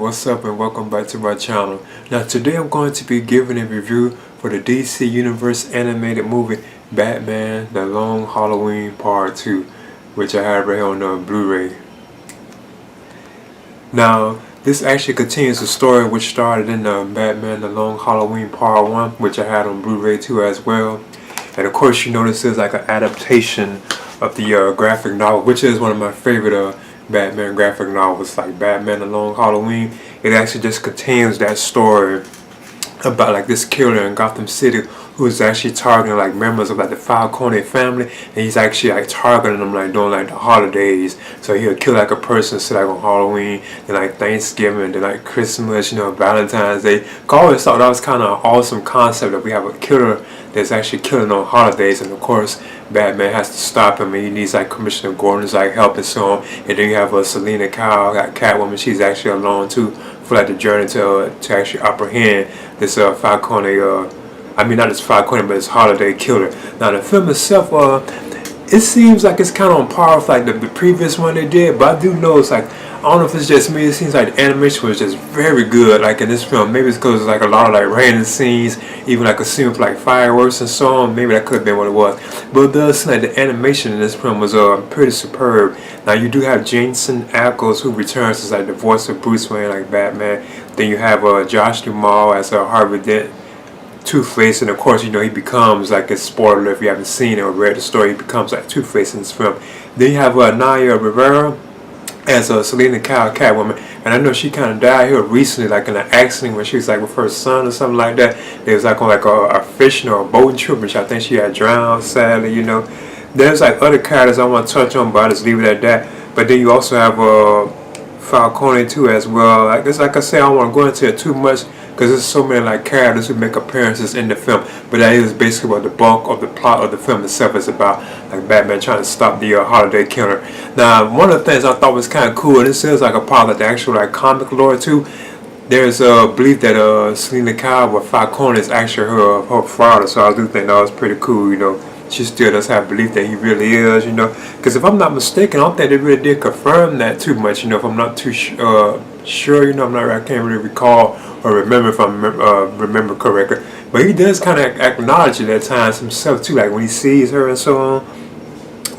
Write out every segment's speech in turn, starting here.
what's up and welcome back to my channel. Now today I'm going to be giving a review for the DC Universe animated movie Batman The Long Halloween Part 2, which I have right here on Blu-ray. Now this actually continues the story which started in Batman The Long Halloween Part 1, which I had on Blu-ray too as well. And of course you know this is like an adaptation of the graphic novel, which is one of my favorite Batman graphic novels, like Batman The Long Halloween. It actually just contains that story about like this killer in Gotham City who is actually targeting like members of like the Falcone family, and he's actually like targeting them like during like the holidays. So he'll kill like a person, say like on Halloween, then like Thanksgiving, then like Christmas, you know, Valentine's Day. I always thought that was kind of an awesome concept that we have a killer that's actually killing on holidays, and of course Batman has to stop him, and he needs like Commissioner Gordon's like help and so on. And then you have Selina Kyle, like Catwoman. She's actually along too for like the journey to actually apprehend this Falcone. I mean not this Falcone, but this holiday killer. Now the film itself, it seems like it's kind of on par with like the previous one they did, but I do know it's like, I don't know if it's just me, it seems like the animation was just very good like in this film. Maybe it's because it's like a lot of like random scenes, even like a scene with like fireworks and so on. Maybe that could have been what it was, but it does seem like the animation in this film was pretty superb. Now you do have Jensen Ackles, who returns as like the voice of Bruce Wayne, like Batman. Then you have Josh Duhamel as Harvey Dent, Two-Face, and of course you know he becomes like a spoiler if you haven't seen it or read the story, he becomes like Two-Face in this film. Then you have Naya Rivera as Selina Kyle, Catwoman, and I know she kind of died here recently, like in an accident when she was like with her son or something like that. It was like on like a fishing or a boating trip, which I think she had drowned, sadly, you know. There's like other characters I want to touch on, but I just leave it at that. But then you also have Falcone too as well. Like I said, I don't want to go into it too much because there's so many like characters who make appearances in the film, but that is basically what the bulk of the plot of the film itself is about, like Batman trying to stop the holiday killer. Now one of the things I thought was kind of cool, and this is like a part of the actual like comic lore too, there's a belief that Selina Kyle or Falcone is actually her father, so I do think that was pretty cool, you know. She still does have belief that he really is, you know, because if I'm not mistaken, I don't think they really did confirm that too much, you know, if I'm not too sure, you know, I can't really recall or remember if I remember correctly, but he does kind of acknowledge it at times himself too, like when he sees her and so on.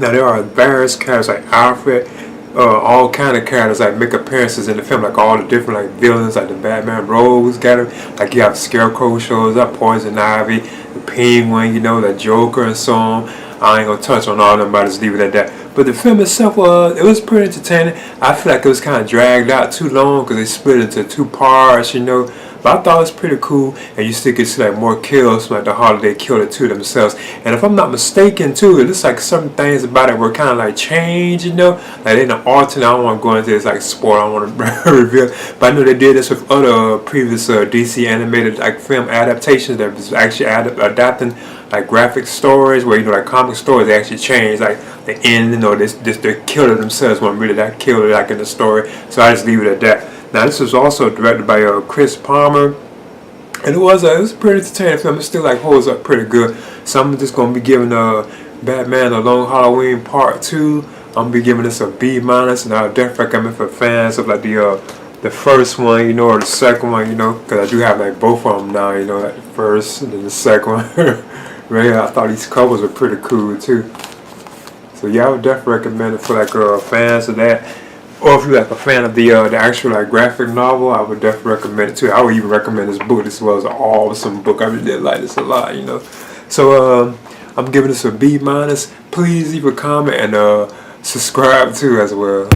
Now there are various characters like Alfred, all kind of characters like make appearances in the film, like all the different like villains, like the Batman Rogues got him, like you have Scarecrow shows up, Poison Ivy, the Penguin, you know, the Joker and so on. I ain't gonna touch on all of them, but I just leave it at that. But the film itself, it was pretty entertaining. I feel like it was kind of dragged out too long because they split into two parts, you know. But I thought it was pretty cool, and you still get to see like more kills from like the holiday killer to themselves. And if I'm not mistaken too, it looks like certain things about it were kind of like changed, you know, like in the alternate. I don't want to go into this like spoiler, I don't want to reveal, but I know they did this with other previous DC animated like film adaptations that was actually adapting like graphic stories, where you know like comic stories, they actually changed like the ending, or this the killer themselves weren't really that killer like in the story. So I just leave it at that. Now this was also directed by Chris Palmer, and it was pretty entertaining film. It still like holds up pretty good. So I'm just gonna be giving Batman The Long Halloween Part 2. I'm gonna be giving this a B-, and I would definitely recommend for fans of like the first one, you know, or the second one, you know, because I do have like both of them now, you know, like the first and then the second one. Right here, I thought these covers were pretty cool too. So yeah, I would definitely recommend it for like fans of that. Or if you're like a fan of the actual like graphic novel, I would definitely recommend it too. I would even recommend this book. This was an awesome book. I really did like this a lot, you know. So I'm giving this a B-. Please leave a comment and subscribe too as well.